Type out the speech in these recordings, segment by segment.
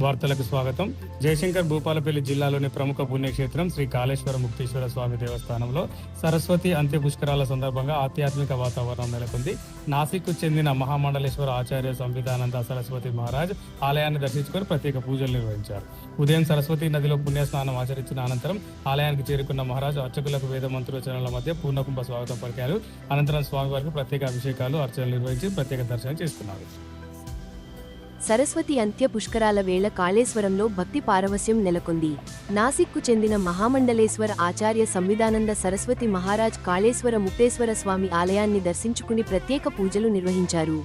వార్తలకు స్వాగతం. జయశంకర్ భూపాలపల్లి జిల్లాలోని ప్రముఖ పుణ్యక్షేత్రం శ్రీ కాళేశ్వర ముక్తేశ్వర స్వామి దేవస్థానంలో సరస్వతి అంత్య పుష్కరాల సందర్భంగా ఆధ్యాత్మిక వాతావరణం నెలకొంది. నాసిక్ కు చెందిన మహామండలేశ్వర ఆచార్య సంవిధానంద సరస్వతి మహారాజ్ ఆలయాన్ని దర్శించుకొని ప్రత్యేక పూజలు నిర్వహించారు. ఉదయం సరస్వతి నదిలో పుణ్యస్నానం ఆచరించిన అనంతరం ఆలయానికి చేరుకున్న మహారాజ్ అర్చకులకు వేద మంత్రోచ్చరణల మధ్య పూర్ణకుంభ స్వాగతం పలికారు. అనంతరం స్వామివారికి ప్రత్యేక అభిషేకాలు, అర్చనలు నిర్వహించి ప్రత్యేక దర్శనం చేసుకున్నారు. సరస్వతి అంత్య పుష్కరాల వేళ కాళేశ్వరంలో భక్తి పారవస్యం నెలకొంది. నాసిక్కు చెందిన మహామండలేశ్వర ఆచార్య సంవిధానంద సరస్వతి మహారాజ్ కాళేశ్వర ముక్తేశ్వర స్వామి ఆలయాన్ని దర్శించుకుని ప్రత్యేక పూజలు నిర్వహించారు.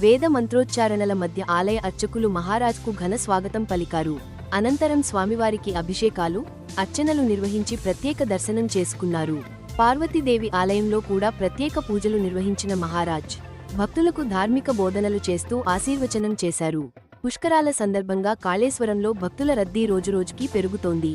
వేద మంత్రోచ్చారణల మధ్య ఆలయ అర్చకులు మహారాజ్కు ఘన స్వాగతం పలికారు. అనంతరం స్వామివారికి అభిషేకాలు, అర్చనలు నిర్వహించి ప్రత్యేక దర్శనం చేసుకున్నారు. పార్వతీదేవి ఆలయంలో కూడా ప్రత్యేక పూజలు నిర్వహించిన మహారాజ్ భక్తులకు ధార్మిక బోధనలు చేస్తూ ఆశీర్వచనం చేశారు. పుష్కరాల సందర్భంగా కాళేశ్వరంలో భక్తుల రద్దీ రోజురోజుకీ పెరుగుతోంది.